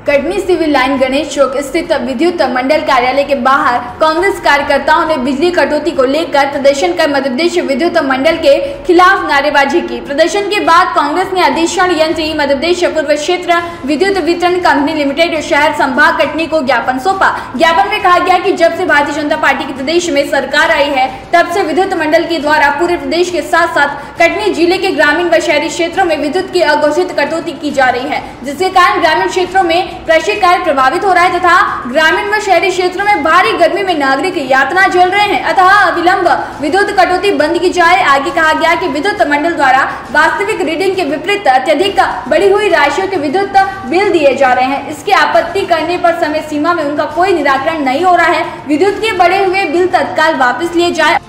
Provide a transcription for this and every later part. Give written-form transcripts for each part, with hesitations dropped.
Katni civil line Ganesh चौक स्थित विद्युत मंडल कार्यालय के बाहर कांग्रेस कार्यकर्ताओं ने बिजली कटौती को लेकर प्रदर्शन कर मध्य प्रदेश विद्युत मंडल के खिलाफ नारेबाजी की। प्रदर्शन के बाद कांग्रेस ने अधिष्ठान यंत्र मध्य प्रदेश पूर्व क्षेत्र विद्युत वितरण कंपनी लिमिटेड शहर संभाग कटनी को ज्ञापन सौंपा। ज्ञापन में कहा गया कि जब से भारतीय जनता पार्टी की प्रदेश में सरकार आई है तब से विद्युत मंडल के द्वारा पूरे प्रदेश के साथ साथ कटनी जिले के ग्रामीण व शहरी क्षेत्रों में विद्युत की अघोषित कटौती की जा रही है, जिसके कारण ग्रामीण क्षेत्रों में कृषि कार्य प्रभावित हो रहा है तथा ग्रामीण व शहरी क्षेत्रों में भारी गर्मी में नागरिक यातना झेल रहे हैं। अतः अविलंब विद्युत कटौती बंद की जाए। आगे कहा गया कि विद्युत मंडल द्वारा वास्तविक रीडिंग के विपरीत अत्यधिक बढ़ी हुई राशियों के विद्युत बिल दिए जा रहे हैं। इसकी आपत्ति करने पर समय सीमा में उनका कोई निराकरण नहीं हो रहा है। विद्युत के बढ़े हुए बिल तत्काल वापस लिए जाए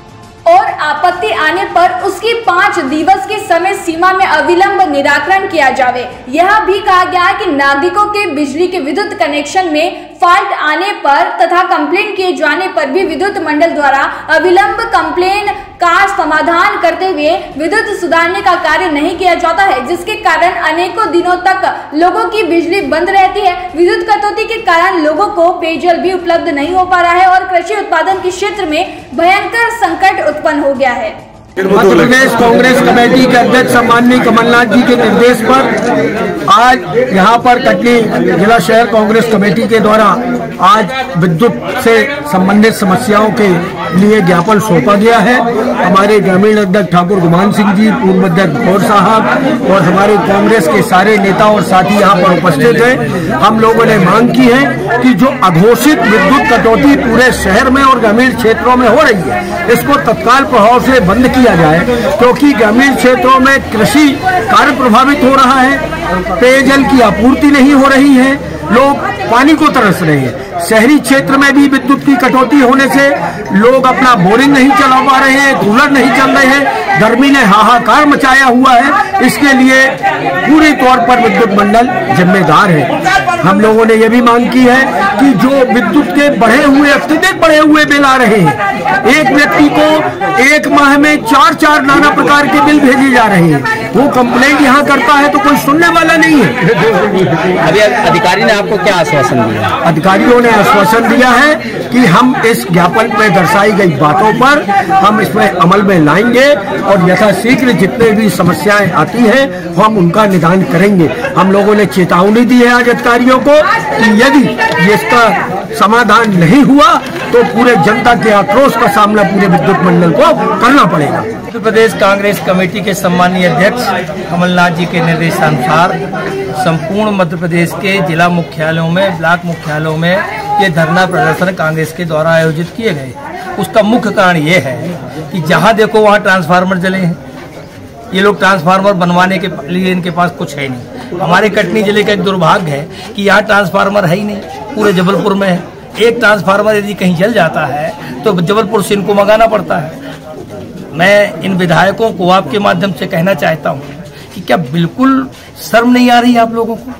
और आपत्ति आने पर उसकी 5 दिवस की समय सीमा में अविलंब निराकरण किया जावे। यह भी कहा गया है कि नागरिकों के बिजली के विद्युत कनेक्शन में फॉल्ट आने पर तथा कंप्लेन किए जाने पर भी विद्युत मंडल द्वारा अविलंब कंप्लेन का समाधान करते हुए विद्युत सुधारने का कार्य नहीं किया जाता है, जिसके कारण अनेकों दिनों तक लोगों की बिजली बंद रहती है। विद्युत कटौती के कारण लोगों को पेयजल भी उपलब्ध नहीं हो पा रहा है और कृषि उत्पादन के क्षेत्र में भयंकर संकट उत्पन्न हो गया है। मध्य प्रदेश कांग्रेस कमेटी के अध्यक्ष माननीय कमलनाथ जी के निर्देश पर आज यहाँ पर कटनी जिला शहर कांग्रेस कमेटी के द्वारा आज विद्युत से संबंधित समस्याओं के लिए ज्ञापन सौंपा गया है। हमारे ग्रामीण अध्यक्ष ठाकुर गुमान सिंह जी, पूर्व अध्यक्ष गौर साहब और हमारे कांग्रेस के सारे नेता और साथी यहाँ पर उपस्थित हैं। हम लोगों ने मांग की है कि जो अघोषित विद्युत कटौती पूरे शहर में और ग्रामीण क्षेत्रों में हो रही है, इसको तत्काल प्रभाव से बंद किया जाए, क्योंकि ग्रामीण क्षेत्रों में कृषि कार्य प्रभावित हो रहा है, पेयजल की आपूर्ति नहीं हो रही है, लोग पानी को तरस रहे हैं। शहरी क्षेत्र में भी विद्युत की कटौती होने से लोग अपना बोरिंग नहीं चला पा रहे हैं, कूलर नहीं चल रहे हैं, गर्मी ने हाहाकार मचाया हुआ है। इसके लिए पूरे तौर पर विद्युत मंडल जिम्मेदार है। हम लोगों ने यह भी मांग की है कि जो विद्युत के बढ़े हुए अत्यधिक बढ़े हुए बिल आ रहे हैं, एक व्यक्ति को एक माह में 4 नाना प्रकार के बिल भेजे जा रहे हैं। वो कंप्लेंट यहाँ करता है तो कोई सुनने वाला नहीं है। अभी अधिकारी ने आपको क्या आश्वासन दिया? अधिकारियों ने आश्वासन दिया है कि हम इस ज्ञापन में दर्शाई गई बातों पर हम इसमें अमल में लाएंगे और यथाशीघ्र जितने भी समस्याएं आती हैं हम उनका निदान करेंगे। हम लोगों ने चेतावनी दी है आज अधिकारियों को कि यदि इसका समाधान नहीं हुआ तो पूरे जनता के आक्रोश का सामना पूरे विद्युत मंडल को करना पड़ेगा। मध्य प्रदेश कांग्रेस कमेटी के सम्मानीय अध्यक्ष कमलनाथ जी के निर्देशानुसार संपूर्ण मध्य प्रदेश के जिला मुख्यालयों में, ब्लॉक मुख्यालयों में ये धरना प्रदर्शन कांग्रेस के द्वारा आयोजित किए गए। उसका मुख्य कारण ये है कि जहां देखो वहां ट्रांसफार्मर जले हैं। ये लोग ट्रांसफार्मर बनवाने के लिए इनके पास कुछ है नहीं। हमारे कटनी जिले का एक दुर्भाग्य है कि यहाँ ट्रांसफार्मर है ही नहीं, पूरे जबलपुर में है। एक ट्रांसफार्मर यदि कहीं जल जाता है तो जबलपुर से इनको मंगाना पड़ता है। मैं इन विधायकों को आपके माध्यम से कहना चाहता हूँ कि क्या बिल्कुल शर्म नहीं आ रही आप लोगों को?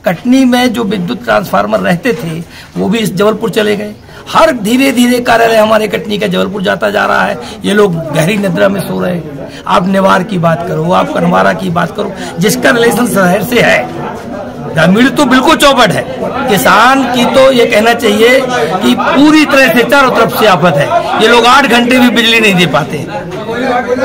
कटनी में जो विद्युत ट्रांसफार्मर रहते थे वो भी इस जबलपुर चले गए। हर धीरे धीरे कार्यालय हमारे कटनी का जबलपुर जाता जा रहा है। ये लोग गहरी निद्रा में सो रहे हैं। आप नेवार की बात करो, आप कनवारा की बात करो, जिसका रिलेशन शहर से है। ग्रामीण तो बिल्कुल चौपट है। किसान की तो ये कहना चाहिए कि पूरी तरह से चारों तरफ से आफत है। ये लोग 8 घंटे भी बिजली नहीं दे पाते।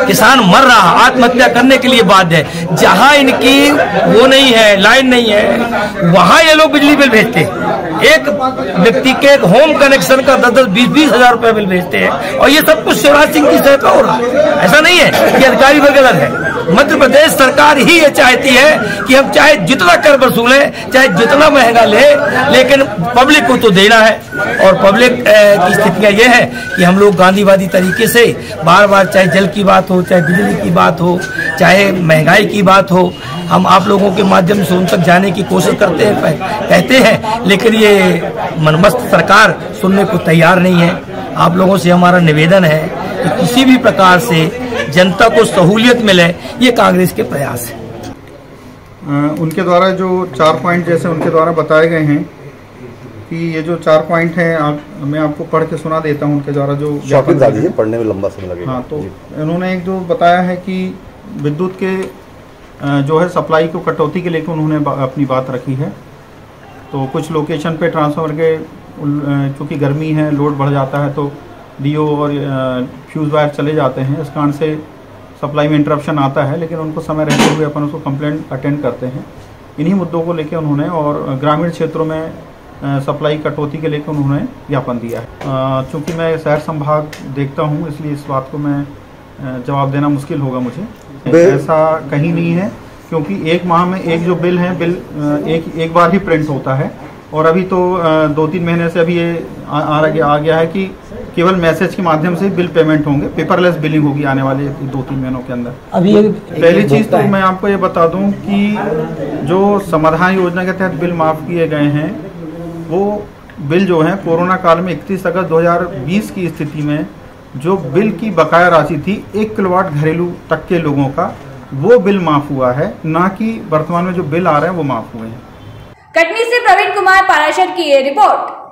किसान मर रहा, आत्महत्या करने के लिए बाध्य है। जहां इनकी वो नहीं है, लाइन नहीं है, वहां ये लोग बिजली बिल भेजते हैं। एक व्यक्ति के होम कनेक्शन का 10-20 हजार रुपए बिल भेजते हैं और ये सब कुछ शिवराज सिंह की सहायता हो रहा है। ऐसा नहीं है कि अधिकारी पर गलत है। मध्य प्रदेश सरकार ही ये चाहती है कि हम चाहे जितना कर वसूले, चाहे जितना महंगा ले, लेकिन पब्लिक को तो देना है। और पब्लिक की स्थितियां ये है कि हम लोग गांधीवादी तरीके से बार बार, चाहे जल की बात हो, चाहे बिजली की बात हो, चाहे महंगाई की बात हो, हम आप लोगों के माध्यम से उन तक जाने की कोशिश करते हैं, कहते हैं, लेकिन ये मनमस्त सरकार सुनने को तैयार नहीं है। आप लोगों से हमारा निवेदन है कि किसी भी प्रकार से जनता को सहूलियत मिले, ये कांग्रेस के प्रयास है। उनके द्वारा जो 4 पॉइंट जैसे उनके द्वारा बताए गए हैं कि ये जो 4 पॉइंट हैं, मैं आपको पढ़ के सुना देता हूं उनके द्वारा जो पढ़ने में लंबा समय लगेगा। हाँ, तो इन्होंने एक जो बताया है कि विद्युत के जो है सप्लाई को कटौती के लेकर उन्होंने अपनी बात रखी है तो कुछ लोकेशन पे ट्रांसफार्मर के चूँकि गर्मी है, लोड बढ़ जाता है, तो डीओ और फ्यूज़ वायर चले जाते हैं। इस कारण से सप्लाई में इंटरप्शन आता है, लेकिन उनको समय रहते हुए अपन उसको कंप्लेंट अटेंड करते हैं। इन्हीं मुद्दों को लेकर उन्होंने और ग्रामीण क्षेत्रों में सप्लाई कटौती के लेकर उन्होंने ज्ञापन दिया है। चूँकि मैं शहर संभाग देखता हूँ, इसलिए इस बात को मैं जवाब देना मुश्किल होगा मुझे। ऐसा कहीं नहीं है, क्योंकि एक माह में एक जो बिल है, बिल एक बार ही प्रिंट होता है। और अभी तो 2-3 महीने से अभी ये आ गया है कि केवल मैसेज के माध्यम से बिल पेमेंट होंगे, पेपरलेस बिलिंग होगी आने वाले 2-3 महीनों के अंदर। अभी पहली चीज़ तो मैं आपको ये बता दूं कि जो समाधान योजना के तहत बिल माफ़ किए गए हैं, वो बिल जो है कोरोना काल में 31 अगस्त 2020 की स्थिति में जो बिल की बकाया राशि थी 1 किलोवाट घरेलू तक के लोगों का, वो बिल माफ़ हुआ है, ना कि वर्तमान में जो बिल आ रहे हैं वो माफ़ हुए हैं। कटनी से प्रवीण कुमार पाराशर की ये रिपोर्ट।